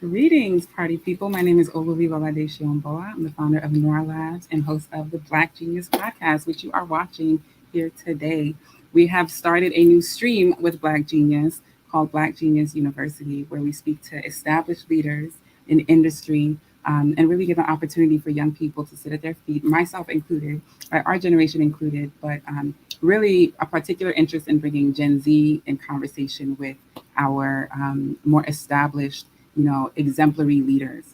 Greetings, party people. My name is Oluwiwa Ladeshiomboa. I'm the founder of Nora Labs and host of the Black Genius podcast, which you are watching here today. We have started a new stream with Black Genius called Black Genius University, where we speak to established leaders in industry and really give an opportunity for young people to sit at their feet, myself included, right, our generation included, but really a particular interest in bringing Gen Z in conversation with our more established exemplary leaders,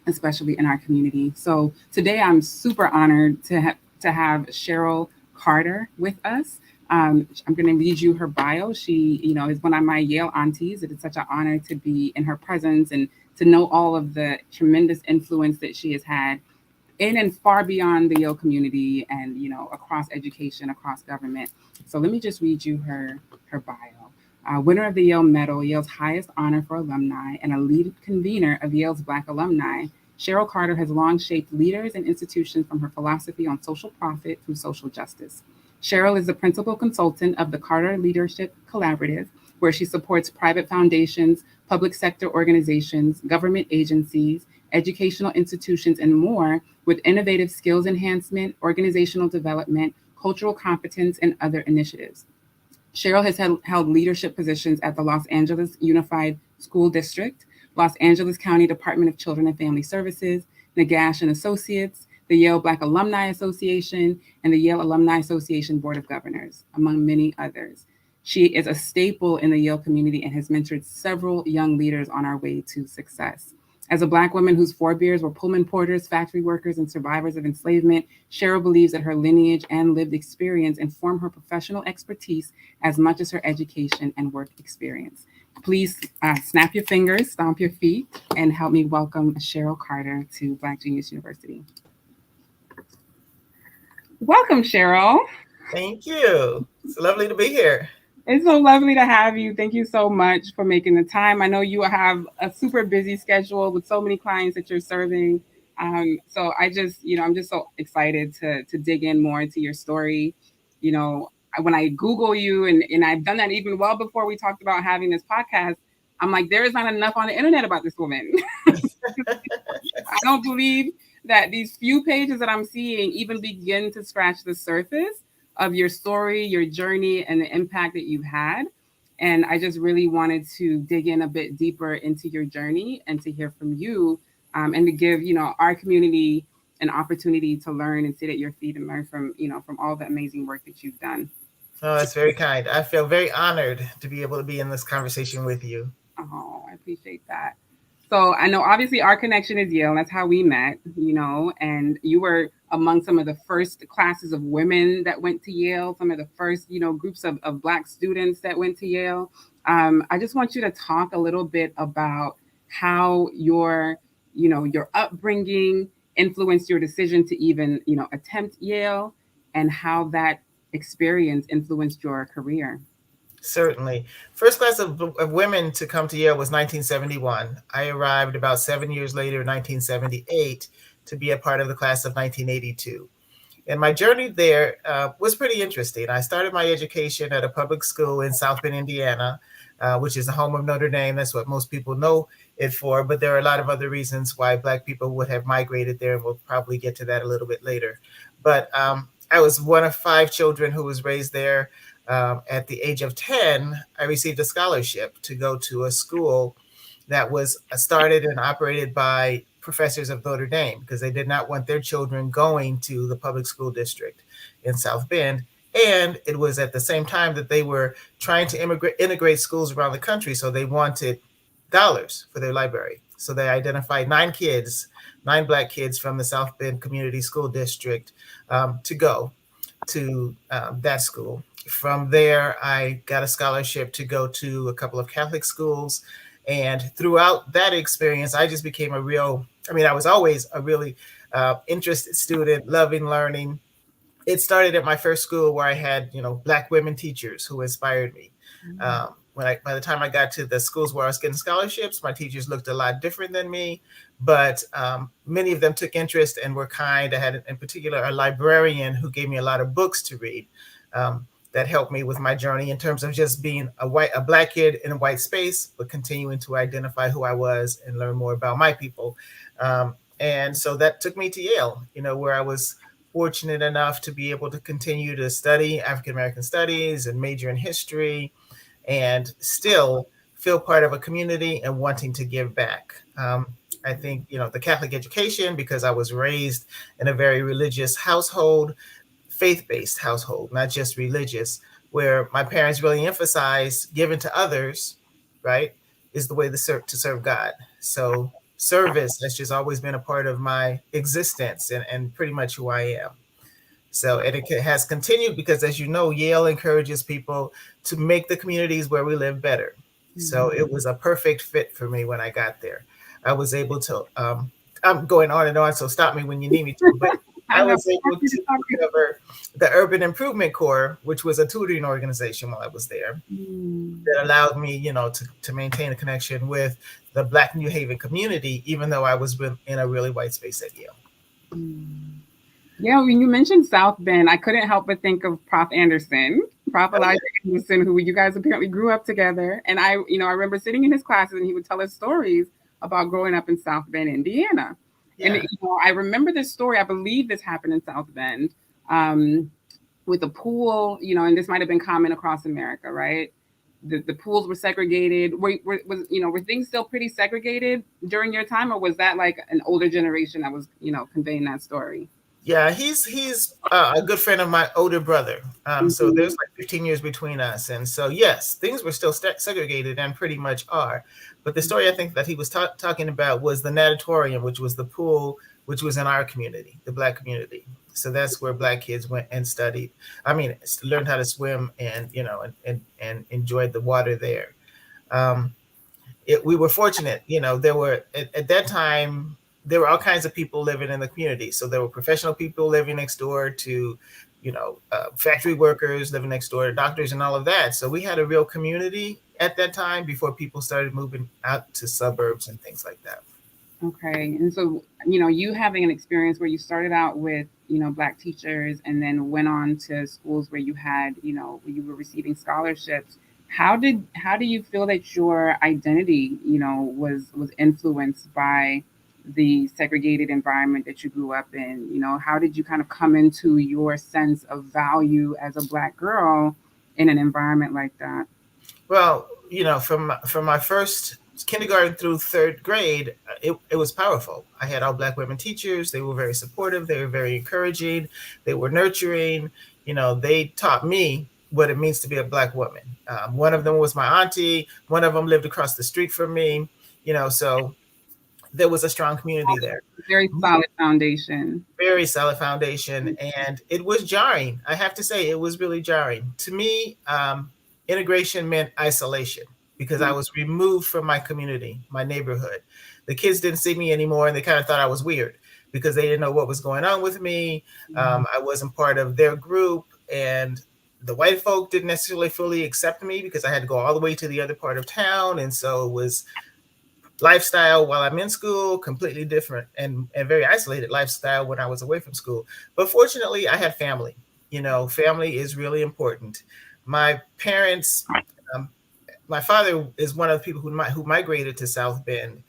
especially in our community. So today I'm super honored to have Sheryl Carter with us. I'm going to read you her bio. She, is one of my Yale aunties. It is such an honor to be in her presence and to know all of the tremendous influence that she has had in and far beyond the Yale community and across education, across government. So let me just read you her bio. Winner of the Yale Medal, Yale's highest honor for alumni, and a lead convener of Yale's Black Alumni, Sheryl Carter has long shaped leaders and institutions from her philosophy on social profit through social justice. Sheryl is the principal consultant of the Carter Leadership Collaborative, where she supports private foundations, public sector organizations, government agencies, educational institutions, and more with innovative skills enhancement, organizational development, cultural competence, and other initiatives. Sheryl has held leadership positions at the Los Angeles Unified School District, Los Angeles County Department of Children and Family Services, Negash Associates, the Yale Black Alumni Association, and the Yale Alumni Association Board of Governors, among many others. She is a staple in the Yale community and has mentored several young leaders on our way to success. As a Black woman whose forebears were Pullman porters, factory workers, and survivors of enslavement, Sheryl believes that her lineage and lived experience inform her professional expertise as much as her education and work experience. Please snap your fingers, stomp your feet, and help me welcome Sheryl Carter to Black Genius University. Welcome, Sheryl. Thank you. It's lovely to be here. It's so lovely to have you. Thank you so much for making the time. I know you have a super busy schedule with so many clients that you're serving. So I'm just so excited to dig in more into your story. When I Google you, and I've done that even well before we talked about having this podcast, I'm like, there is not enough on the internet about this woman. I don't believe that these few pages that I'm seeing even begin to scratch the surface of your story, your journey, and the impact that you've had. And I just really wanted to dig in a bit deeper into your journey and to hear from you, and to give our community an opportunity to learn and sit at your feet and learn from all the amazing work that you've done. Oh, that's very kind. I feel very honored to be able to be in this conversation with you. Oh, I appreciate that. So I know obviously our connection is Yale. That's how we met, and you were among some of the first classes of women that went to Yale, some of the first, groups of Black students that went to Yale. I just want you to talk a little bit about how your upbringing influenced your decision to even, attempt Yale, and how that experience influenced your career. Certainly. First class of women to come to Yale was 1971. I arrived about 7 years later, 1978, to be a part of the class of 1982. And my journey there was pretty interesting. I started my education at a public school in South Bend, Indiana, which is the home of Notre Dame. That's what most people know it for. But there are a lot of other reasons why Black people would have migrated there. We'll probably get to that a little bit later. But I was one of 5 children who was raised there. At the age of 10, I received a scholarship to go to a school that was started and operated by professors of Notre Dame, because they did not want their children going to the public school district in South Bend. And it was at the same time that they were trying to integrate schools around the country. So they wanted dollars for their library. So they identified 9 Black kids from the South Bend Community School District to go to that school. From there, I got a scholarship to go to a couple of Catholic schools. And throughout that experience, I just became I was always a really interested student, loving learning. It started at my first school where I had, Black women teachers who inspired me. By the time I got to the schools where I was getting scholarships, my teachers looked a lot different than me, but many of them took interest and were kind. I had, in particular, a librarian who gave me a lot of books to read. that helped me with my journey in terms of just being a black kid in a white space, but continuing to identify who I was and learn more about my people. And so that took me to Yale, where I was fortunate enough to be able to continue to study African American studies and major in history, and still feel part of a community and wanting to give back. I think, the Catholic education, because I was raised in a very religious household, faith-based household, not just religious, where my parents really emphasize giving to others, right, is the way to serve God. So service has just always been a part of my existence and pretty much who I am. So, and it has continued because, as you know, Yale encourages people to make the communities where we live better. So Mhm. it was a perfect fit for me when I got there. I was able to, I'm going on and on, so stop me when you need me to, but I I know. was able to discover the Urban Improvement Corps, which was a tutoring organization while I was there, Mm, that allowed me, to maintain a connection with the Black New Haven community, even though I was in a really white space at Yale. mm. Yeah, when you mentioned South Bend, I couldn't help but think of Prof. Anderson, Prof. Oh, Elijah yeah. Anderson, who you guys apparently grew up together. And I remember sitting in his classes and he would tell us stories about growing up in South Bend, Indiana. And Yeah. I remember this story. I believe this happened in South Bend, um, with a pool. And this might have been common across America, right? The pools were segregated. Were things still pretty segregated during your time, or was that like an older generation that was conveying that story? Yeah, he's a good friend of my older brother. So there's Mhm. like 15 years between us, and so yes, things were still segregated and pretty much are. But the story I think that he was talking about was the natatorium, which was the pool, which was in our community, the Black community. So that's where Black kids went and studied. I mean, learned how to swim and and enjoyed the water there. Um, we were fortunate, there were at that time there were all kinds of people living in the community. So there were professional people living next door to, factory workers living next door to doctors and all of that. So we had a real community at that time before people started moving out to suburbs and things like that. Okay. And so, you having an experience where you started out with, Black teachers and then went on to schools where you had, where you were receiving scholarships. How do you feel that your identity, was influenced by the segregated environment that you grew up in? How did you kind of come into your sense of value as a Black girl in an environment like that? Well, from my first kindergarten through third grade, it was powerful. I had all Black women teachers. They were very supportive. They were very encouraging. They were nurturing. They taught me what it means to be a Black woman. One of them was my auntie. One of them lived across the street from me. So there was a strong community there. Very solid foundation. Very solid foundation, and it was jarring. I have to say, it was really jarring to me. Integration meant isolation because I was removed from my community, my neighborhood. The kids didn't see me anymore, and they kind of thought I was weird because they didn't know what was going on with me. I wasn't part of their group, and the white folk didn't necessarily fully accept me because I had to go all the way to the other part of town, and so it was lifestyle while I'm in school, completely different and very isolated lifestyle when I was away from school. But fortunately, I had family. Family is really important. My parents, um, my father is one of the people who migrated to South Bend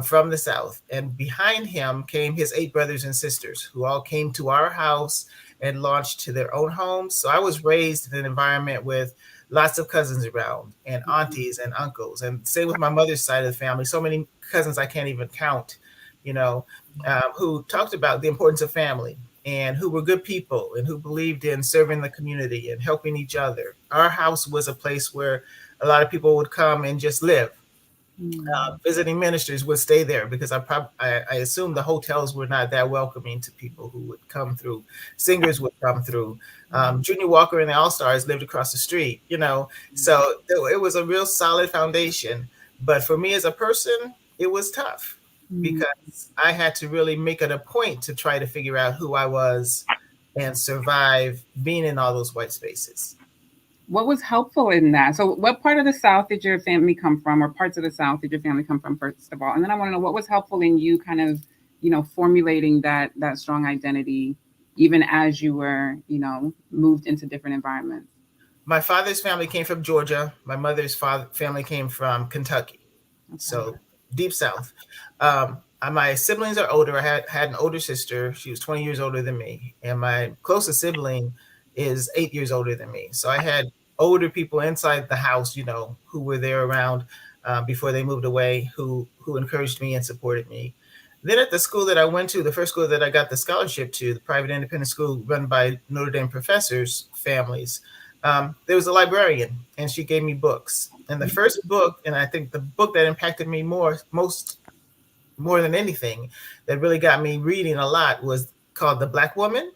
from the South, and behind him came his 8 brothers and sisters who all came to our house and launched to their own homes. So I was raised in an environment with lots of cousins around and aunties and uncles, and same with my mother's side of the family. So many cousins I can't even count, you know, who talked about the importance of family and who were good people and who believed in serving the community and helping each other. Our house was a place where a lot of people would come and just live. Mm, Visiting ministers would stay there because I assume the hotels were not that welcoming to people who would come through. Singers would come through. Junior Walker and the All Stars lived across the street. So it was a real solid foundation. But for me as a person, it was tough mm. because I had to really make it a point to try to figure out who I was and survive being in all those white spaces. What was helpful in that? So, what part of the South did your family come from, or parts of the South did your family come from, first of all? And then I want to know what was helpful in you kind of, formulating that strong identity, even as you were, moved into different environments. My father's family came from Georgia. My mother's family came from Kentucky. Okay. So deep South. My siblings are older. I had an older sister. She was 20 years older than me, and my closest sibling is 8 years older than me. So I had older people inside the house, who were there around before they moved away, who encouraged me and supported me. Then at the school that I went to, the first school that I got the scholarship to, the private independent school run by Notre Dame professors' families, there was a librarian, and she gave me books. And the first book, and I think the book that impacted me more than anything, that really got me reading a lot, was called The Black Woman.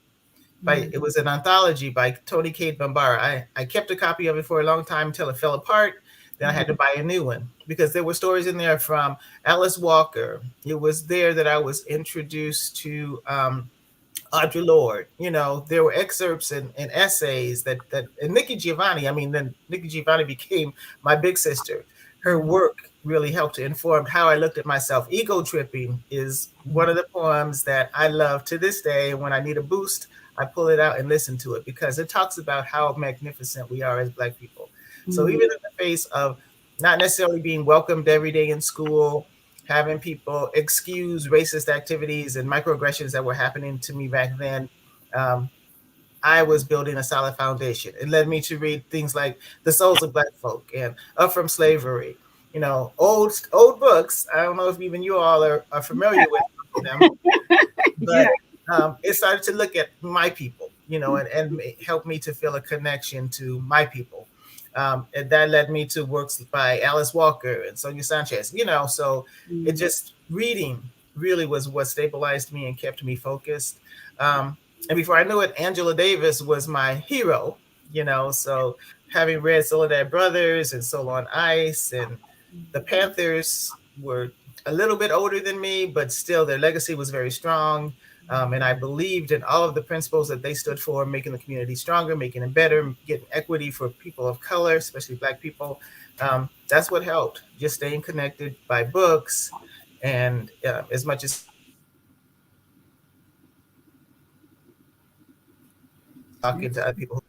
Mm-hmm. It was an anthology by Toni Cade Bambara. I kept a copy of it for a long time until it fell apart. Then I had to buy a new one because there were stories in there from Alice Walker. It was there that I was introduced to Audre Lorde. There were excerpts and essays that and Nikki Giovanni. I mean, then Nikki Giovanni became my big sister. Her work really helped to inform how I looked at myself. Ego Tripping is one of the poems that I love to this day. When I need a boost, I pull it out and listen to it because it talks about how magnificent we are as Black people. So Mm-hmm. even in the face of not necessarily being welcomed every day in school, having people excuse racist activities and microaggressions that were happening to me back then, um, I was building a solid foundation. It led me to read things like The Souls of Black Folk and Up from Slavery, old books. I don't know if even you all are familiar with them, Yeah. but it started to look at my people, and help me to feel a connection to my people. And that led me to works by Alice Walker and Sonia Sanchez, so it Mm-hmm. just reading really was what stabilized me and kept me focused. And before I knew it, Angela Davis was my hero, so having read Soledad Brothers and Soul on Ice, and the Panthers were a little bit older than me, but still their legacy was very strong. And I believed in all of the principles that they stood for, making the community stronger, making it better, getting equity for people of color, especially Black people. That's what helped, just staying connected by books. And as much as talking to other people.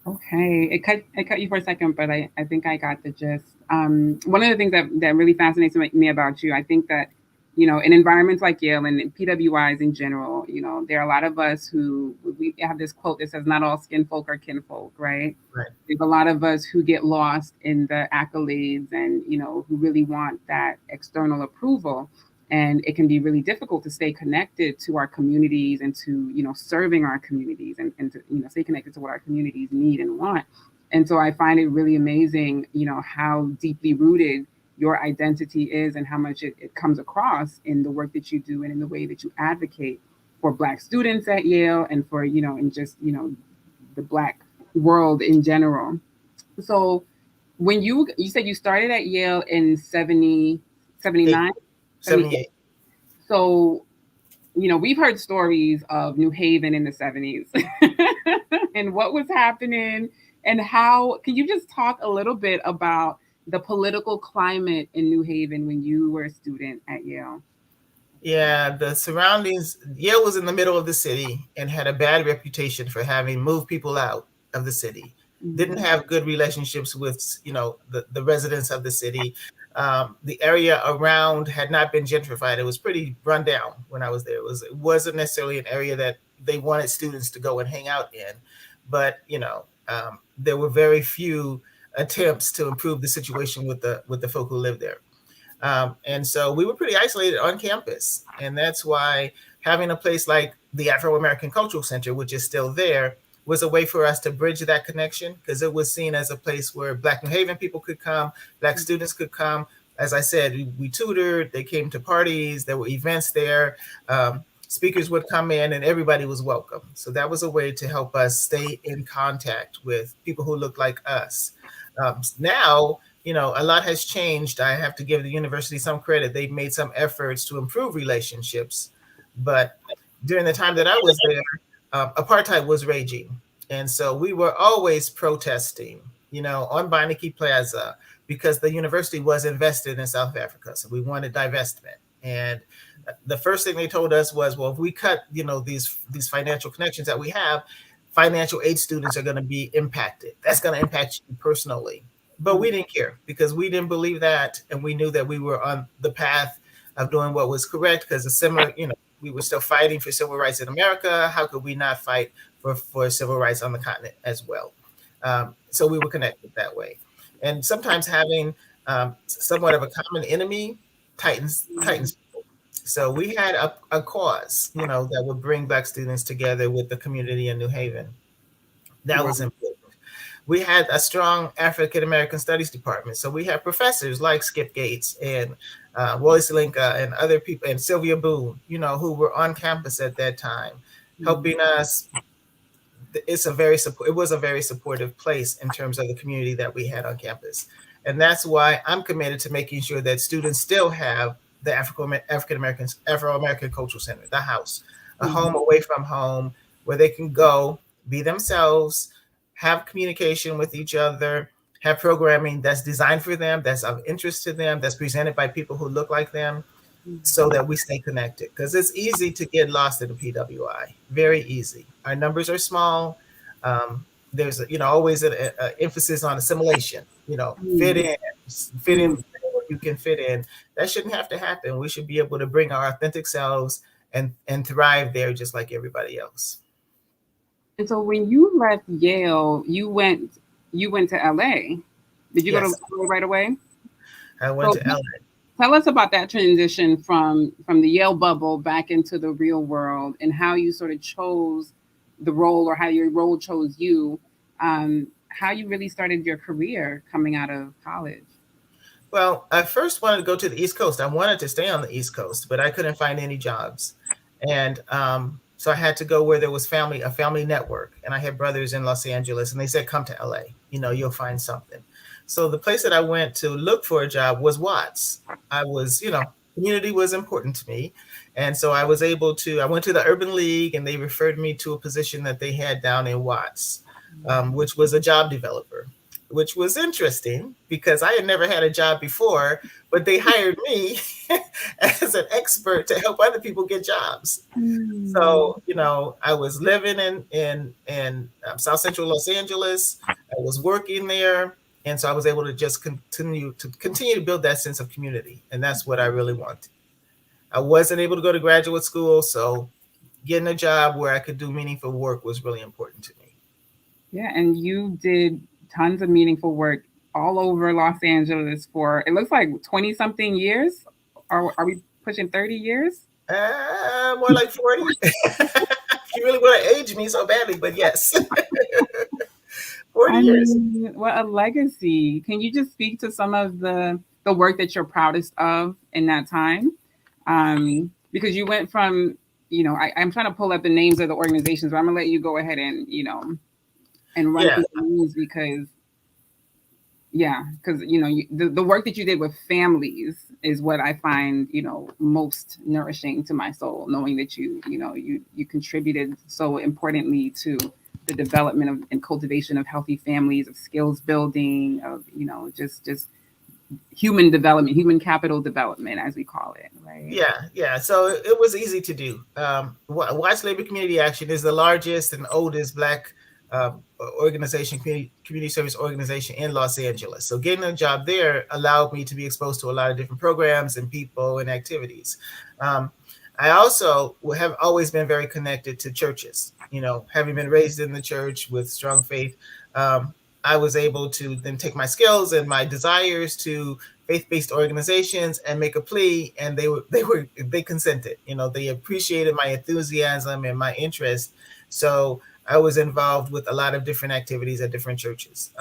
Okay, it cut you for a second, but I think I got the gist. One of the things that really fascinates me about you, I think that in environments like Yale and in PWIs in general, there are a lot of us who we have this quote that says, "Not all skin folk are kinfolk," right? Right, There's a lot of us who get lost in the accolades and who really want that external approval, and it can be really difficult to stay connected to our communities and to serving our communities and to stay connected to what our communities need and want. And so I find it really amazing how deeply rooted your identity is and how much it comes across in the work that you do and in the way that you advocate for Black students at Yale and for and just the Black world in general. So when you said you started at Yale in 70, eight, 79, 78. 78. So, we've heard stories of New Haven in the 70s and what was happening and how, can you just talk a little bit about the political climate in New Haven when you were a student at Yale? Yeah, the surroundings, Yale was in the middle of the city and had a bad reputation for having moved people out of the city. Didn't Mm-hmm. have good relationships with, the residents of the city. The area around had not been gentrified. It was pretty run down when I was there. It wasn't necessarily an area that they wanted students to go and hang out in, but there were very few attempts to improve the situation with the folk who lived there. And so we were pretty isolated on campus. And that's why having a place like the Afro American Cultural Center, which is still there, was a way for us to bridge that connection because it was seen as a place where Black New Haven people could come, Black students could come. As I said, we tutored, they came to parties, there were events there. Speakers would come in and everybody was welcome. So that was a way to help us stay in contact with people who look like us. Now, a lot has changed. I have to give the university some credit. They've made some efforts to improve relationships. But during the time that I was there, apartheid was raging. And so we were always protesting, on Beinecke Plaza because the university was invested in South Africa. So we wanted divestment. And the first thing they told us was, well, if we cut, these financial connections that we have, financial aid students are going to be impacted. That's going to impact you personally. But we didn't care because we didn't believe that. And we knew that we were on the path of doing what was correct because a similar, we were still fighting for civil rights in America. How could we not fight for civil rights on the continent as well? So we were connected that way. And sometimes having somewhat of a common enemy tightens people. So we had a cause, that would bring Black students together with the community in New Haven. That Wow. was important. We had a strong African American Studies department. So we had professors like Skip Gates and Wallace Linka and other people, and Sylvia Boone, who were on campus at that time, helping us. It was a very supportive place in terms of the community that we had on campus. And that's why I'm committed to making sure that students still have the Afro-American Cultural Center, the house, a home away from home where they can go, be themselves, have communication with each other, have programming that's designed for them, that's of interest to them, that's presented by people who look like them, so that we stay connected. Because it's easy to get lost in the PWI, very easy. Our numbers are small. There's always an emphasis on assimilation. Fit in, where you can fit in. That shouldn't have to happen. We should be able to bring our authentic selves and thrive there just like everybody else. And so when you left Yale, you went to LA. Did you go to Yes, LA right away? I went So to LA. tell us about that transition from the Yale bubble back into the real world and how you sort of chose the role or how your role chose you. How you really started your career coming out of college. Well, I first wanted to go to the East Coast. I wanted to stay on the East Coast, but I couldn't find any jobs. And so I had to go where there was a family network. And I had brothers in Los Angeles, and they said, come to LA, you'll find something. So the place that I went to look for a job was Watts. Community was important to me. And so I went to the Urban League, and they referred me to a position that they had down in Watts, which was a job developer, which was interesting because I had never had a job before, but they hired me as an expert to help other people get jobs. So, I was living in South Central Los Angeles. I was working there. And so I was able to just continue to build that sense of community. And that's what I really wanted. I wasn't able to go to graduate school. So getting a job where I could do meaningful work was really important to me. Yeah, and you did tons of meaningful work all over Los Angeles for it looks like 20 something years. Are we pushing 30 years? More like 40. If you really want to age me so badly, but yes, 40 I years. mean, what a legacy. Can you just speak to some of the work that you're proudest of in that time? Because you went from, I'm trying to pull up the names of the organizations, but I'm gonna let you go ahead and, and run Yeah, through the names because yeah, because the work that you did with families is what I find most nourishing to my soul, knowing that you contributed so importantly to the development of and cultivation of healthy families, of skills building, of just human development, human capital development, as we call it, right? yeah. So it was easy to do. Watch Labor Community Action is the largest and oldest Black community service organization in Los Angeles. So getting a job there allowed me to be exposed to a lot of different programs and people and activities. I also have always been very connected to churches. Having been raised in the church with strong faith, I was able to then take my skills and my desires to faith-based organizations and make a plea, and they consented. They appreciated my enthusiasm and my interest. So I was involved with a lot of different activities at different churches.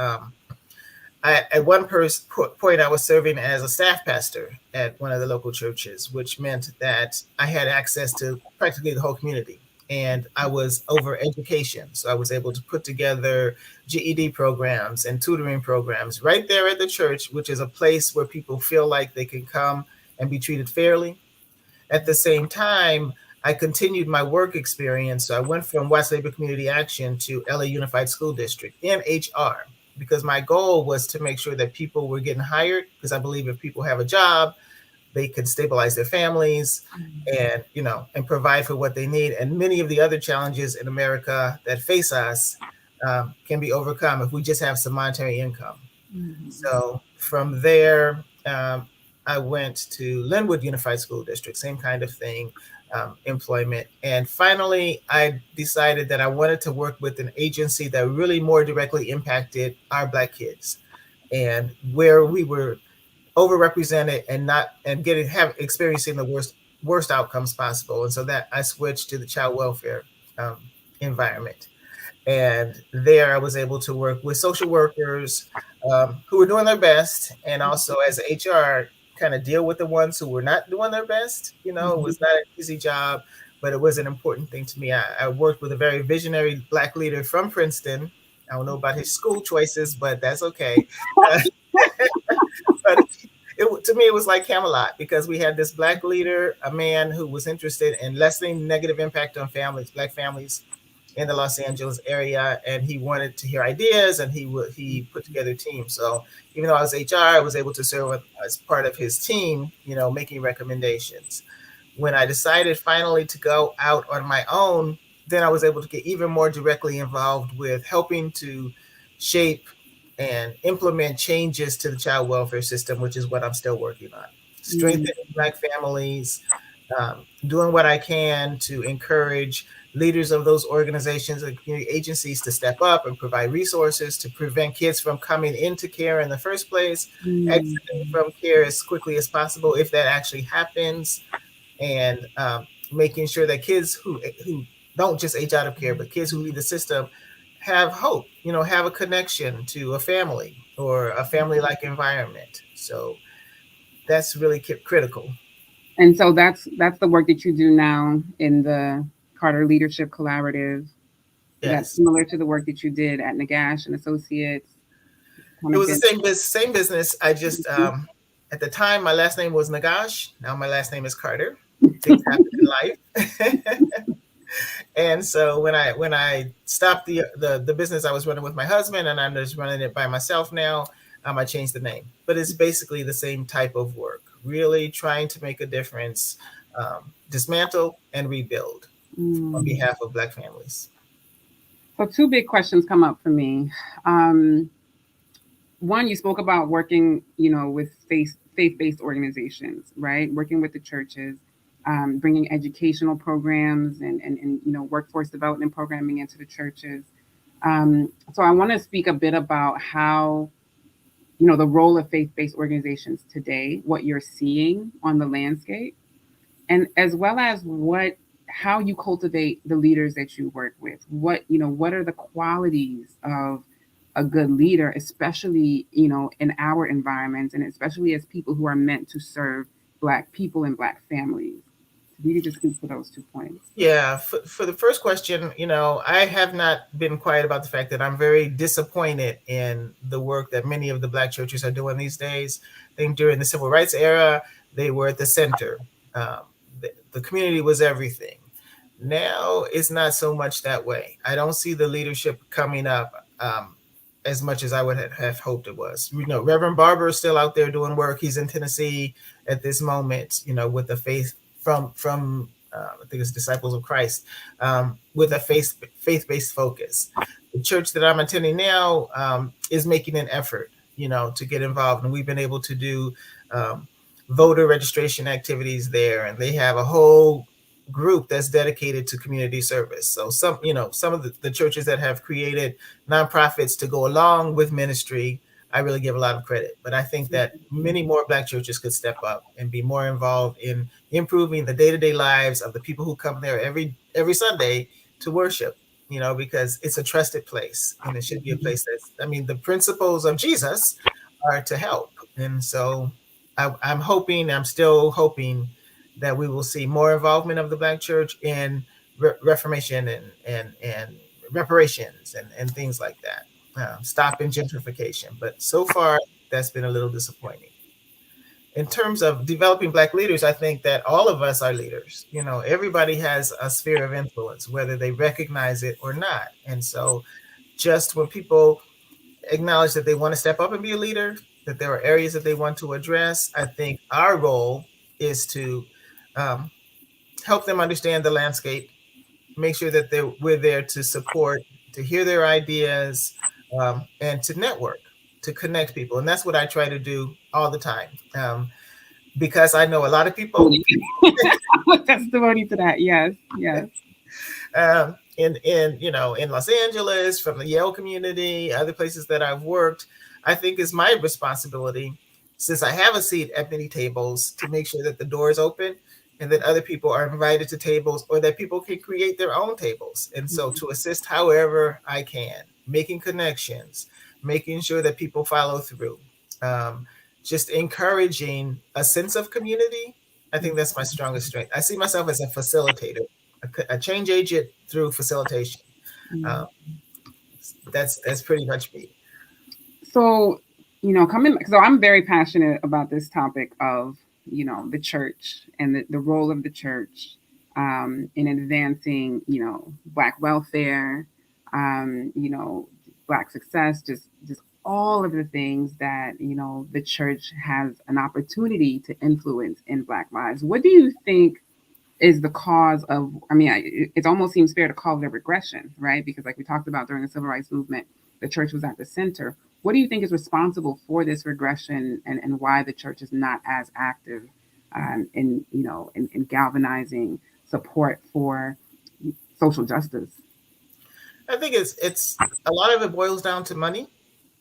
At one point, I was serving as a staff pastor at one of the local churches, which meant that I had access to practically the whole community. And I was over education. So I was able to put together GED programs and tutoring programs right there at the church, which is a place where people feel like they can come and be treated fairly. At the same time, I continued my work experience. So I went from West Labor Community Action to LA Unified School District in HR, because my goal was to make sure that people were getting hired, because I believe if people have a job, they could stabilize their families and, and provide for what they need. And many of the other challenges in America that face us can be overcome if we just have some monetary income. So from there, I went to Linwood Unified School District, same kind of thing, employment. And finally, I decided that I wanted to work with an agency that really more directly impacted our Black kids, and where we were overrepresented and not and experiencing the worst outcomes possible. And so that I switched to the child welfare um, environment. And there I was able to work with social workers who were doing their best, and also as HR, kind of deal with the ones who were not doing their best. It was not an easy job, but it was an important thing to me. I worked with a very visionary Black leader from Princeton. I don't know about his school choices, but that's okay. Uh, but to me, it was like Camelot, because we had this Black leader, a man who was interested in lessening negative impact on families, Black families in the Los Angeles area, and he wanted to hear ideas, and he put together a team. So even though I was HR, I was able to serve as part of his team, making recommendations. When I decided finally to go out on my own, then I was able to get even more directly involved with helping to shape and implement changes to the child welfare system, which is what I'm still working on. Strengthening Black families, doing what I can to encourage leaders of those organizations and community agencies to step up and provide resources to prevent kids from coming into care in the first place, exiting from care as quickly as possible if that actually happens, and making sure that kids who don't just age out of care, but kids who leave the system have hope, have a connection to a family or a family-like environment. So that's really critical. And so that's the work that you do now in the Carter Leadership Collaborative. Is that Yes. similar to the work that you did at Negash and Associates? Kind It of was the get. same business. I just at the time my last name was Negash. Now my last name is Carter. Things happen in life. And so when I stopped the business I was running with my husband, and I'm just running it by myself now, I changed the name. But it's basically the same type of work, really trying to make a difference, dismantle and rebuild on behalf of Black families. So two big questions come up for me. Um, One, you spoke about working, with faith-based organizations, right? Working with the churches, bringing educational programs and workforce development programming into the churches. So I want to speak a bit about how, the role of faith-based organizations today, what you're seeing on the landscape, and as well as how you cultivate the leaders that you work with. What are the qualities of a good leader, especially, in our environments, and especially as people who are meant to serve Black people and Black families. So you could just speak to those 2 points. Yeah, for the first question, I have not been quiet about the fact that I'm very disappointed in the work that many of the Black churches are doing these days. I think during the civil rights era, they were at the center. The community was everything. Now it's not so much that way. I don't see the leadership coming up as much as I would have hoped it was. Reverend Barber is still out there doing work. He's in Tennessee at this moment, with the faith from I think it's Disciples of Christ, with a faith-based focus. The church that I'm attending now is making an effort, to get involved, and we've been able to do voter registration activities there, and they have a whole group that's dedicated to community service. So some of the churches that have created nonprofits to go along with ministry, I really give a lot of credit. But I think that many more Black churches could step up and be more involved in improving the day-to-day lives of the people who come there every Sunday to worship, because it's a trusted place, and it should be a place the principles of Jesus are to help. And so I'm still hoping that we will see more involvement of the Black church in reformation and reparations and things like that, stopping gentrification. But so far, that's been a little disappointing. In terms of developing Black leaders, I think that all of us are leaders. Everybody has a sphere of influence, whether they recognize it or not. And so just when people acknowledge that they want to step up and be a leader, that there are areas that they want to address, I think our role is to um, help them understand the landscape, make sure that we're there to support, to hear their ideas, and to network, to connect people. And that's what I try to do all the time, because I know a lot of people. I'm a testimony to that. Yes, yes. In Los Angeles, from the Yale community, other places that I've worked, I think it's my responsibility, since I have a seat at many tables, to make sure that the door is open and that other people are invited to tables, or that people can create their own tables. And so to assist however I can, making connections, making sure that people follow through, um, just encouraging a sense of community. I think that's my strongest strength. I see myself as a facilitator, a change agent through facilitation. Um, that's pretty much me. So, coming, so I'm very passionate about this topic of, the church and the role of the church in advancing, Black welfare, Black success, just all of the things that, the church has an opportunity to influence in Black lives. What do you think is the cause of, it almost seems fair to call it a regression, right? Because like we talked about during the civil rights movement, the church was at the center. What do you think is responsible for this regression, and why the church is not as active in galvanizing support for social justice? I think it's a lot of it boils down to money.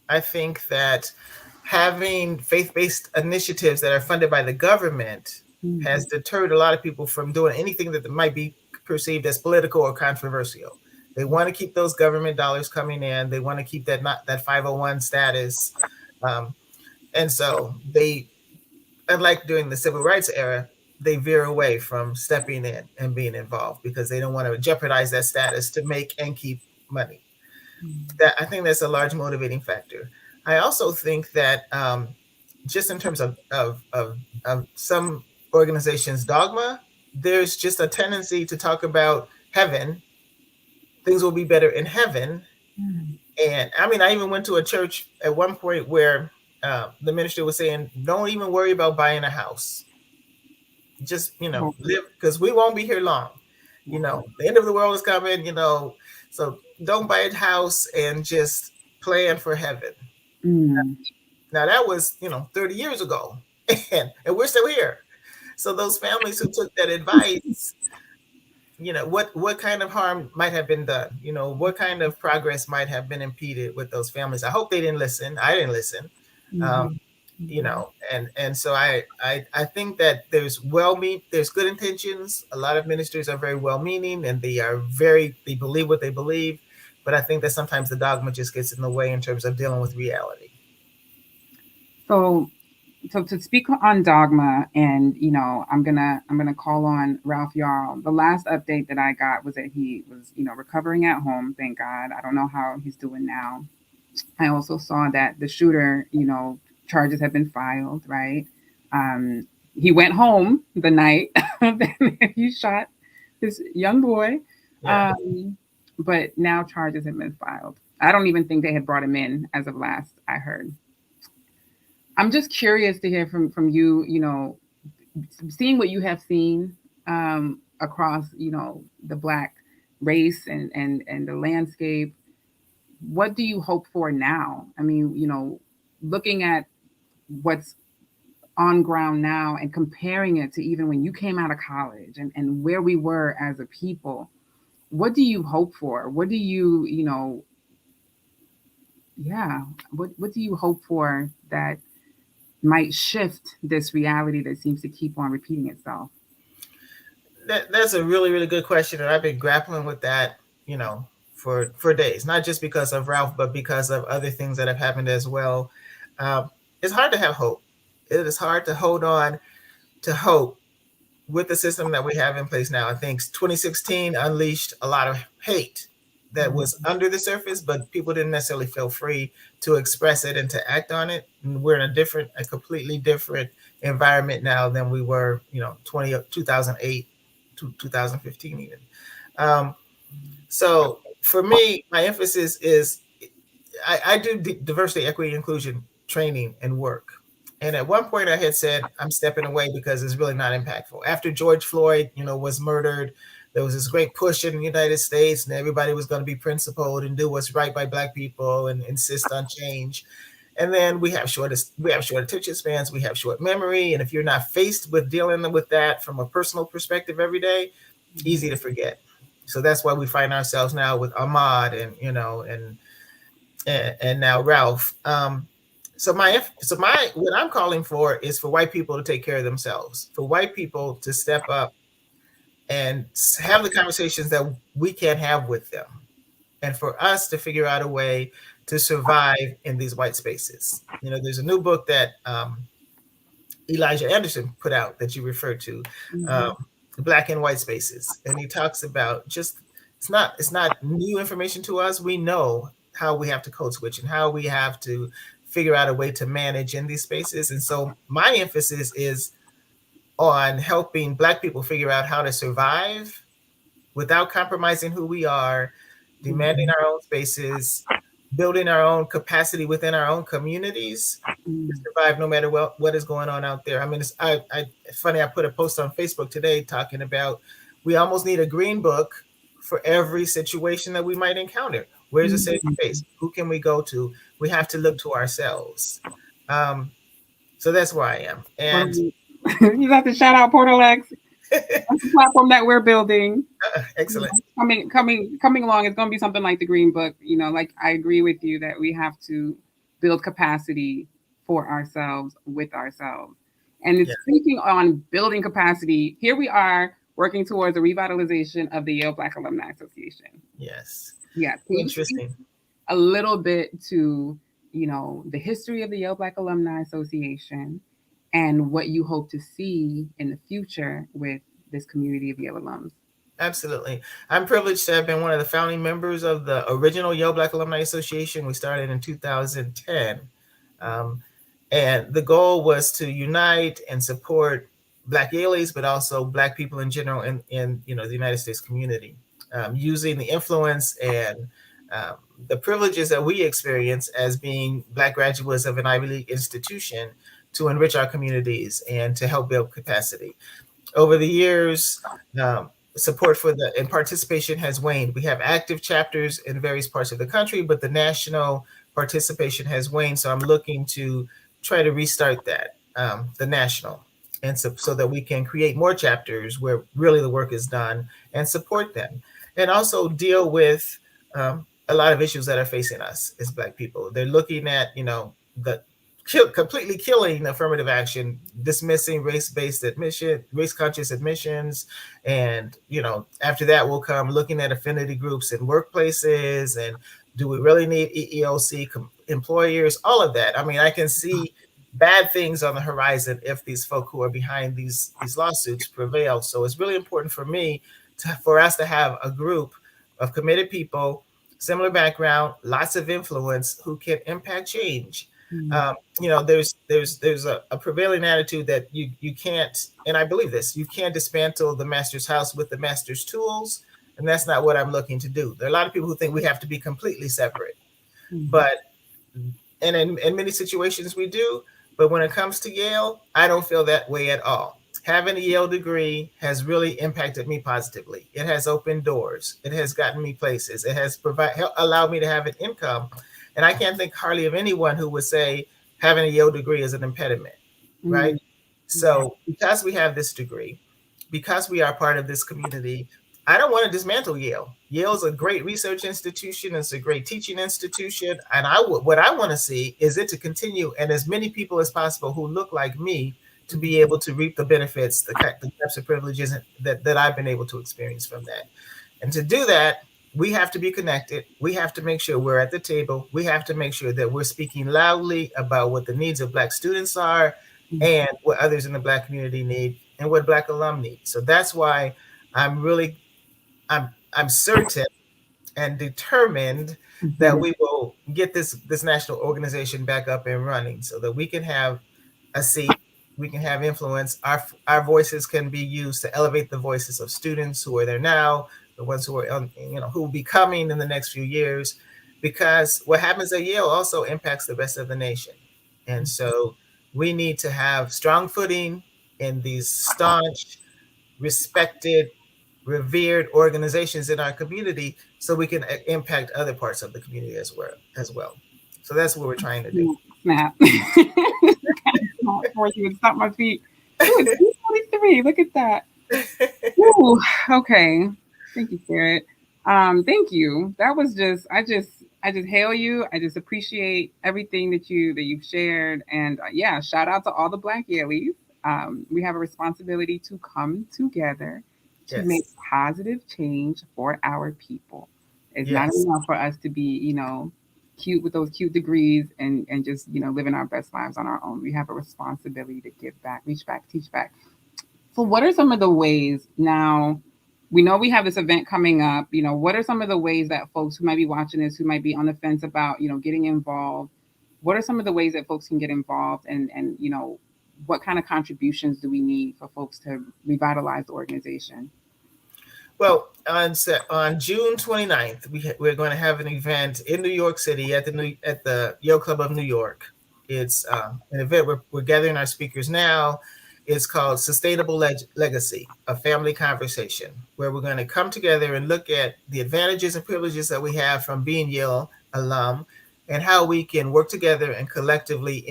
I think that having faith-based initiatives that are funded by the government has deterred a lot of people from doing anything that might be perceived as political or controversial. They want to keep those government dollars coming in. They want to keep that 501 status, and so unlike during the civil rights era, they veer away from stepping in and being involved because they don't want to jeopardize that status to make and keep money. That I think that's a large motivating factor. I also think that just in terms of some organizations' dogma, there's just a tendency to talk about heaven. Things will be better in heaven. And I mean, I even went to a church at one point where the minister was saying, "Don't even worry about buying a house. Just live, because we won't be here long. The end of the world is coming. So don't buy a house and just plan for heaven." Mm. Now that was 30 years ago, and we're still here. So those families who took that advice, what kind of harm might have been done? What kind of progress might have been impeded with those families? I hope they didn't listen. I didn't listen. Um, and so I think that there's good intentions. A lot of ministers are very well meaning, and they believe what they believe, but I think that sometimes the dogma just gets in the way in terms of dealing with reality. So, to speak on dogma, and I'm gonna call on Ralph Yarl. The last update that I got was that he was recovering at home. Thank God. I don't know how he's doing now. I also saw that the shooter, charges have been filed. Right. He went home the night that he shot this young boy, Yeah. but now charges have been filed. I don't even think they had brought him in as of last I heard. I'm just curious to hear from you. Seeing what you have seen across the Black race and the landscape. What do you hope for now? I mean, looking at what's on ground now and comparing it to even when you came out of college, and where we were as a people. What do you hope for? What do yeah, what do you hope for that might shift this reality that seems to keep on repeating itself? That's a really, really good question, and I've been grappling with that, for days. Not just because of Ralph, but because of other things that have happened as well. Um, it's hard to have hope. It is hard to hold on to hope with the system that we have in place now. I think 2016 unleashed a lot of hate that was under the surface, but people didn't necessarily feel free to express it and to act on it. And we're in a completely different environment now than we were, 2008 to 2015 even. Um, so for me, my emphasis is I do diversity, equity, inclusion training and work. And at one point I had said, I'm stepping away because it's really not impactful. After George Floyd, was murdered, there was this great push in the United States and everybody was going to be principled and do what's right by Black people and insist on change. And then we have short attention spans, we have short memory. And if you're not faced with dealing with that from a personal perspective every day, easy to forget. So that's why we find ourselves now with Ahmad and now Ralph. So what I'm calling for is for white people to take care of themselves, for white people to step up and have the conversations that we can't have with them, and for us to figure out a way to survive in these white spaces. There's a new book that Elijah Anderson put out that you referred to, Mm-hmm. um, Black and White Spaces, and he talks about just it's not new information to us. We know how we have to code switch and how we have to figure out a way to manage in these spaces. And so my emphasis is on helping Black people figure out how to survive without compromising who we are, demanding Mm-hmm. our own spaces, building our own capacity within our own communities to survive no matter what is going on out there. I mean, it's funny. I put a post on Facebook today talking about we almost need a green book for every situation that we might encounter. Where's a safe Mm-hmm. space? Who can we go to? We have to look to ourselves. Um, so that's where I am. And Well, you have to shout out Portal X. That's the platform that we're building. You excellent. know, coming along, it's going to be something like the Green Book. Like I agree with you that we have to build capacity for ourselves with ourselves. And it's Yeah. speaking on building capacity. Here we are working towards a revitalization of the Yale Black Alumni Association. Yes. Yeah, can you speak Interesting. a little bit to the history of the Yale Black Alumni Association and what you hope to see in the future with this community of Yale alums? Absolutely. I'm privileged to have been one of the founding members of the original Yale Black Alumni Association. We started in 2010. Um, and the goal was to unite and support Black Yaleys, but also Black people in general in the United States community, using the influence and um, the privileges that we experience as being Black graduates of an Ivy League institution to enrich our communities and to help build capacity. Over the years, support for the and participation has waned. We have active chapters in various parts of the country, but the national participation has waned. So I'm looking to try to restart that, the national, and so that we can create more chapters where really the work is done and support them, and also deal with a lot of issues that are facing us as Black people. They're looking at completely killing affirmative action, dismissing race-based admission, race-conscious admissions, and after that will come looking at affinity groups in workplaces and do we really need EEOC employers? All of that. I mean, I can see bad things on the horizon if these folk who are behind these lawsuits prevail. So it's really important for me for us to have a group of committed people, similar background, lots of influence, who can impact change. Mm, There's a prevailing attitude that you can't, and I believe this, you can't dismantle the master's house with the master's tools, and that's not what I'm looking to do. There are a lot of people who think we have to be completely separate, mm, but and in many situations we do, but when it comes to Yale, I don't feel that way at all. Having a Yale degree has really impacted me positively. It has opened doors. It has gotten me places. It has allowed me to have an income. And I can't think hardly of anyone who would say having a Yale degree is an impediment, right? mm, okay. So because we have this degree, because we are part of this community, I don't want to dismantle Yale. Yale's a great research institution. It's a great teaching institution. And what I want to see is it to continue, and as many people as possible who look like me to be able to reap the benefits, the types of privileges that I've been able to experience from that. And to do that, we have to be connected. We have to make sure we're at the table. We have to make sure that we're speaking loudly about what the needs of Black students are Mm, and what others in the Black community need and what Black alum need. So that's why I'm really I'm certain and determined that mhm, we will get this national organization back up and running so that we can have a seat, we can have influence. Our voices can be used to elevate the voices of students who are there now, the ones who are who will be coming in the next few years, because what happens at Yale also impacts the rest of the nation. And so We need to have strong footing in these staunch, respected, revered organizations in our community so we can impact other parts of the community as well. So that's what we're trying to do. Snap. Snap for you and stop my feet. Ooh, it's 2:23. Look at that. Ooh, okay. Thank you, Garrett. Thank you. That was just I just hail you. I just appreciate everything that you've shared. And yeah, shout out to all the Black Yaleys. We have a responsibility to come together to make Yes. positive change for our people. It's not Yes. enough for us to be, cute with those cute degrees and just, living our best lives on our own. We have a responsibility to give back, reach back, teach back. So, what are some of the ways now? We know we have this event coming up. What are some of the ways that folks who might be watching this, who might be on the fence about, getting involved? What are some of the ways that folks can get involved, and what kind of contributions do we need for folks to revitalize the organization? Well, on June 29th, we're going to have an event in New York City at the Yale Club of New York. It's an event we're gathering our speakers now. It's called Sustainable Legacy, a family conversation, where we're going to come together and look at the advantages and privileges that we have from being Yale alum and how we can work together and collectively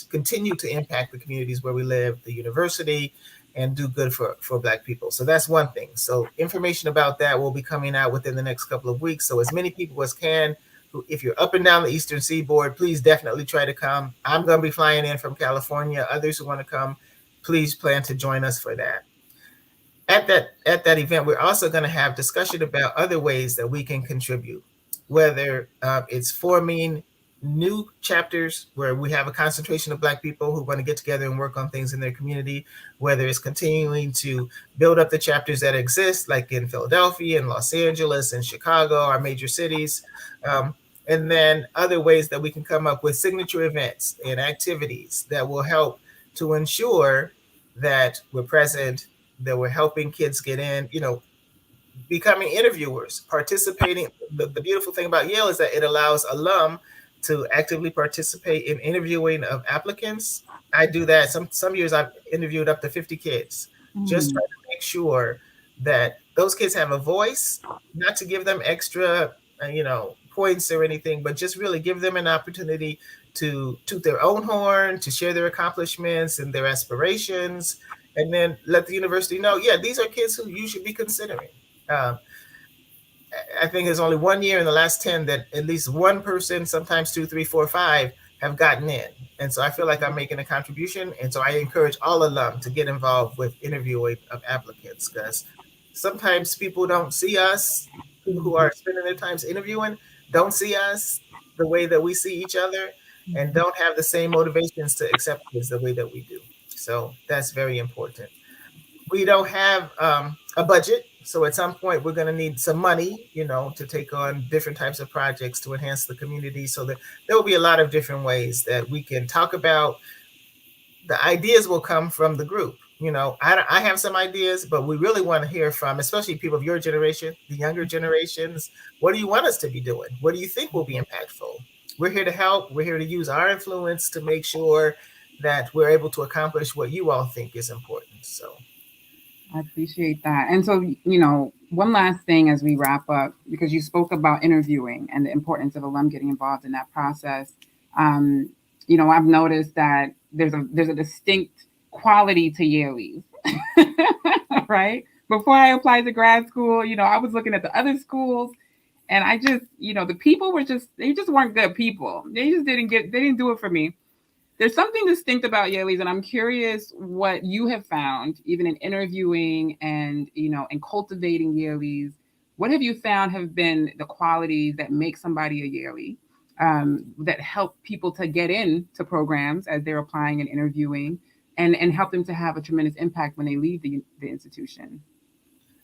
continue to impact the communities where we live, the university, and do good for Black people. So that's one thing. So information about that will be coming out within the next couple of weeks. So as many people as can, if you're up and down the Eastern Seaboard, please definitely try to come. I'm going to be flying in from California. Others who want to come, please plan to join us for that. At that event, we're also going to have discussion about other ways that we can contribute, whether it's forming new chapters where we have a concentration of Black people who want to get together and work on things in their community, whether it's continuing to build up the chapters that exist, like in Philadelphia and Los Angeles and Chicago, our major cities, um, and then other ways that we can come up with signature events and activities that will help to ensure that we're present, that we're helping kids get in, becoming interviewers, participating. The beautiful thing about Yale is that it allows alum to actively participate in interviewing of applicants. I do that. Some years I've interviewed up to 50 kids, just Mm, trying to make sure that those kids have a voice, not to give them extra, points or anything, but just really give them an opportunity to toot their own horn, to share their accomplishments and their aspirations, and then let the university know, yeah, these are kids who you should be considering. Um, I think there's only 1 year in the last 10 that at least one person, sometimes two, three, four, five, have gotten in. And so I feel like I'm making a contribution. And so I encourage all alum to get involved with interviewing of applicants, because sometimes people don't see us, people who are spending their times interviewing don't see us the way that we see each other and don't have the same motivations to accept us the way that we do. So that's very important. We don't have a budget. So at some point, we're going to need some money, to take on different types of projects to enhance the community. So that there will be a lot of different ways that we can talk about. The ideas will come from the group. I have some ideas, but we really want to hear from, especially people of your generation, the younger generations. What do you want us to be doing? What do you think will be impactful? We're here to help. We're here to use our influence to make sure that we're able to accomplish what you all think is important. So I appreciate that. And so, one last thing as we wrap up, because you spoke about interviewing and the importance of alum getting involved in that process. Um, I've noticed that there's a distinct quality to Yaleys, right? Before I applied to grad school, I was looking at the other schools, and I just, the people they just weren't good people. They didn't do it for me. There's something distinct about Yaleys, and I'm curious what you have found, even in interviewing and and cultivating Yaleys. What have you found have been the qualities that make somebody a Yalie, that help people to get into programs as they're applying and interviewing, and help them to have a tremendous impact when they leave the institution?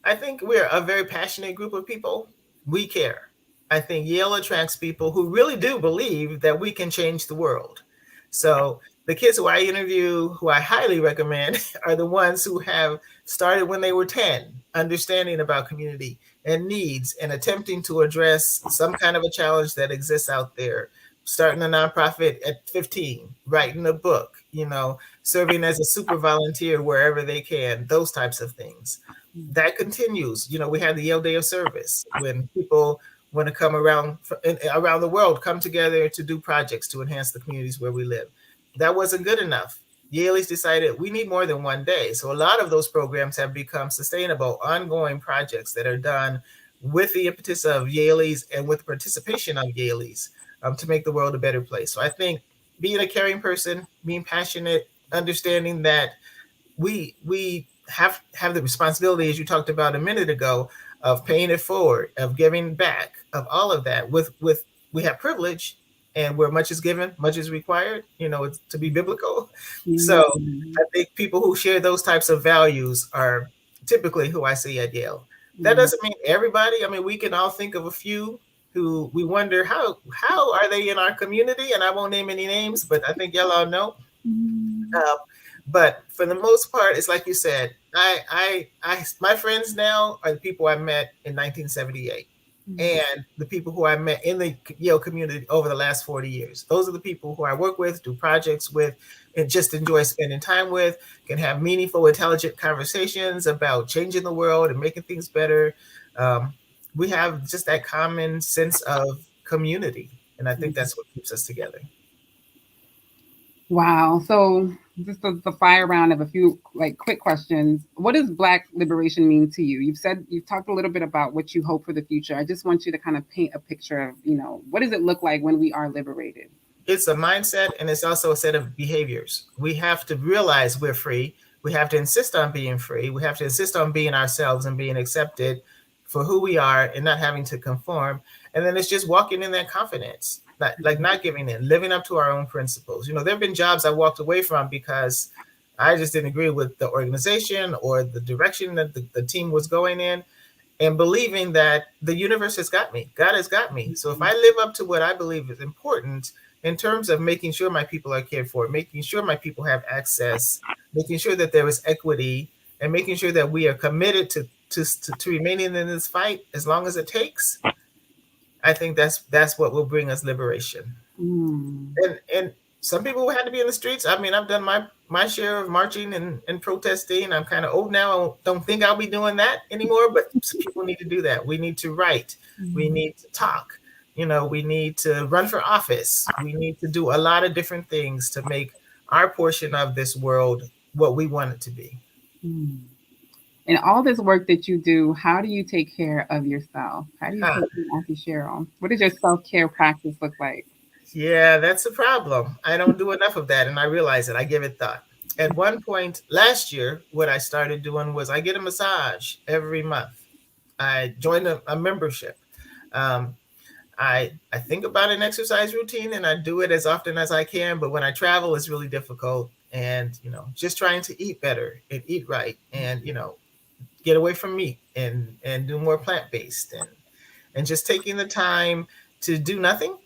I think we're a very passionate group of people. We care. I think Yale attracts people who really do believe that we can change the world. So the kids who I interview, who I highly recommend, are the ones who have started when they were 10, understanding about community and needs and attempting to address some kind of a challenge that exists out there. Starting a nonprofit at 15, writing a book, serving as a super volunteer wherever they can, those types of things. That continues. We had the Yale Day of Service when people want to come around the world, come together to do projects to enhance the communities where we live. That wasn't good enough. Yale's decided we need more than one day. So a lot of those programs have become sustainable, ongoing projects that are done with the impetus of Yale's and with the participation of Yale's to make the world a better place. So I think being a caring person, being passionate, understanding that we have the responsibility, as you talked about a minute ago, of paying it forward, of giving back, of all of that. With we have privilege, and where much is given, much is required. It's to be biblical. So Mm-hmm. I think people who share those types of values are typically who I see at Yale. That doesn't mean everybody. I mean, we can all think of a few who we wonder how are they in our community, and I won't name any names, but I think y'all all know. Mm-hmm. Uh, but for the most part, it's like you said. My friends now are the people I met in 1978, and the people who I met in the Yale community over the last 40 years. Those are the people who I work with, do projects with, and just enjoy spending time with. Can have meaningful, intelligent conversations about changing the world and making things better. Um, we have just that common sense of community, and I think that's what keeps us together. Wow. So just the fire round of a few like quick questions. What does Black liberation mean to you? You've talked a little bit about what you hope for the future. I just want you to kind of paint a picture of, what does it look like when we are liberated? It's a mindset, and it's also a set of behaviors. We have to realize we're free. We have to insist on being free. We have to insist on being ourselves and being accepted for who we are and not having to conform. And then it's just walking in that confidence, not giving in, living up to our own principles. There have been jobs I walked away from because I just didn't agree with the organization or the direction that the team was going in, and believing that the universe has got me. God has got me. So if I live up to what I believe is important in terms of making sure my people are cared for, making sure my people have access, making sure that there is equity, and making sure that we are committed to remaining in this fight as long as it takes, I think that's what will bring us liberation. Mm. And some people had to be in the streets. I mean, I've done my share of marching and protesting. I'm kind of old now. I don't think I'll be doing that anymore, but people need to do that. We need to write. We need to talk. We need to run for office. We need to do a lot of different things to make our portion of this world what we want it to be. Mm. And all this work that you do, how do you take care of yourself? How do you Ah, take care, Auntie Cheryl? What does your self-care practice look like? yeah, that's a problem. I don't do enough of that, and I realize it. I give it thought. At one point last year, what I started doing was I get a massage every month. I joined a membership. Um, I think about an exercise routine and I do it as often as I can. But when I travel, it's really difficult. And just trying to eat better and eat right, and get away from meat and do more plant based, and just taking the time to do nothing.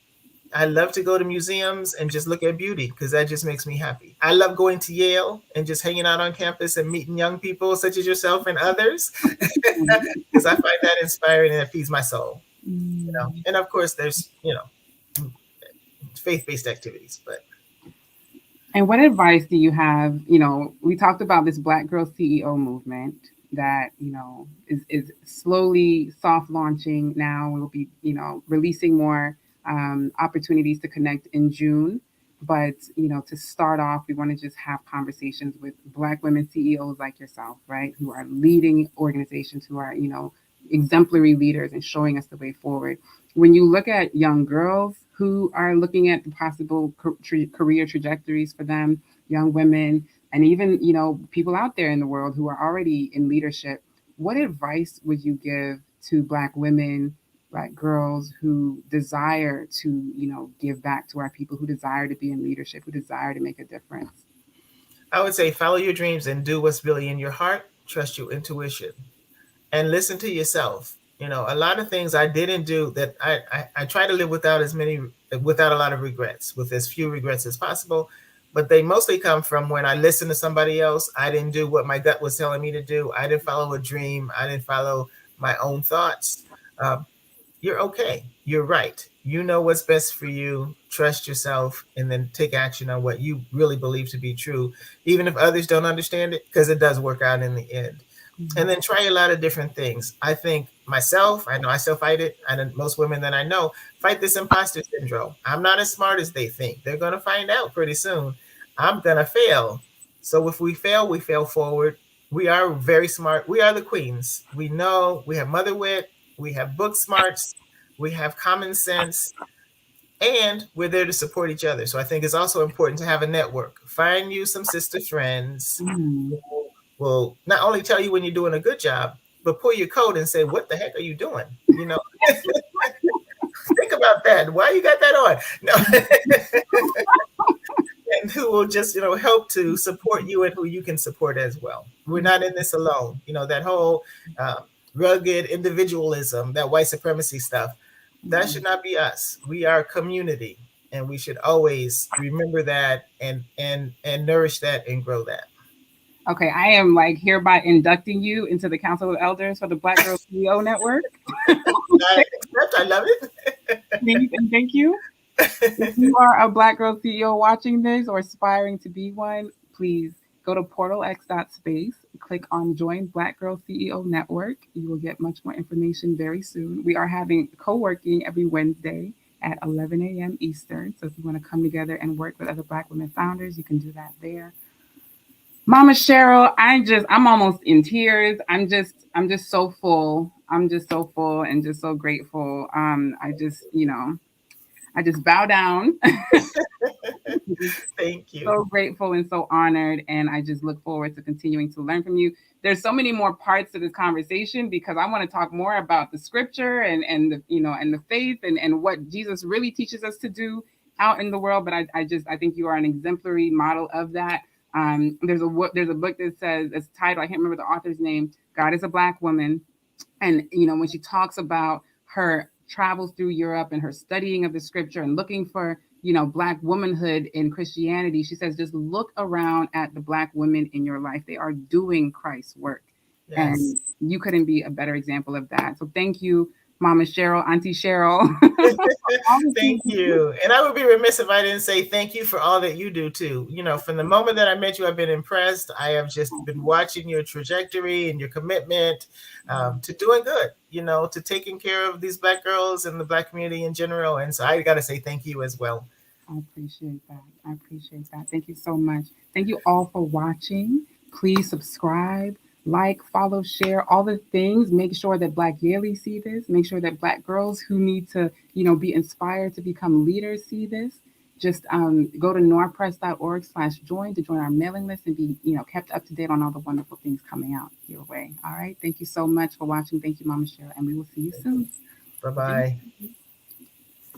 I love to go to museums and just look at beauty because that just makes me happy. I love going to Yale and just hanging out on campus and meeting young people such as yourself and others because I find that inspiring and it feeds my soul. Mm. And of course, there's faith-based activities, but And what advice do you have? We talked about this Black Girl CEO movement that, is slowly soft launching now. We'll be, releasing more opportunities to connect in June. But, to start off, we want to just have conversations with Black women CEOs like yourself, right? Who are leading organizations, who are, exemplary leaders and showing us the way forward. When you look at young girls who are looking at the possible career trajectories for them, young women, and even people out there in the world who are already in leadership, what advice would you give to Black women, Black girls who desire to give back to our people, who desire to be in leadership, who desire to make a difference? I would say follow your dreams and do what's really in your heart. Trust your intuition and listen to yourself. A lot of things I didn't do that I try to live without a lot of regrets, with as few regrets as possible. But they mostly come from when I listened to somebody else. I didn't do what my gut was telling me to do. I didn't follow a dream. I didn't follow my own thoughts. Um, you're okay. You're right. You know what's best for you. Trust yourself and then take action on what you really believe to be true, even if others don't understand it, because it does work out in the end. And then try a lot of different things. I think myself, I know I still fight it. And most women that I know fight this imposter syndrome. I'm not as smart as they think. They're going to find out pretty soon. I'm going to fail. So if we fail forward. We are very smart. We are the queens. We know we have mother wit, we have book smarts, we have common sense, and we're there to support each other. So I think it's also important to have a network. Find you some sister friends Mm. who will not only tell you when you're doing a good job, but pull your coat and say, "What the heck are you doing?" You know, think about that. Why you got that on? No, and who will just help to support you and who you can support as well. We're not in this alone. That whole uh, rugged individualism, that white supremacy stuff, that should not be us. We are a community, and we should always remember that and nourish that and grow that. Okay, I am like hereby inducting you into the Council of Elders for the Black Girl CEO Network. I love it. Please and thank you. If you are a Black Girl CEO watching this or aspiring to be one, please go to portalx.space, click on Join Black Girl CEO Network. You will get much more information very soon. We are having co working every Wednesday at 11 a.m. Eastern. So if you want to come together and work with other Black women founders, you can do that there. Mama Cheryl, I'm almost in tears. I'm just so full. I'm just so full and just so grateful. I just bow down. Thank you. So grateful and so honored, and I just look forward to continuing to learn from you. There's so many more parts to this conversation because I want to talk more about the scripture and the and the faith and what Jesus really teaches us to do out in the world. But I think you are an exemplary model of that. There's a book that says, it's titled, I can't remember the author's name, God is a Black Woman. And when she talks about her travels through Europe and her studying of the scripture and looking for Black womanhood in Christianity, she says, just look around at the Black women in your life. They are doing Christ's work. Yes. And you couldn't be a better example of that. So thank you, Mama Cheryl, Auntie Cheryl. Thank you. And I would be remiss if I didn't say thank you for all that you do too. From the moment that I met you, I've been impressed. I have just been watching your trajectory and your commitment to doing good, to taking care of these Black girls and the Black community in general. And so I got to say thank you as well. I appreciate that. I appreciate that. Thank you so much. Thank you all for watching. Please subscribe, like, follow, share, all the things. Make sure that Black Yaleys see this. Make sure that Black girls who need to, be inspired to become leaders see this. Just go to norpress.org/join to join our mailing list and be, kept up to date on all the wonderful things coming out your way. All right. Thank you so much for watching. Thank you, Mama Cheryl, and we will see you soon. Bye bye.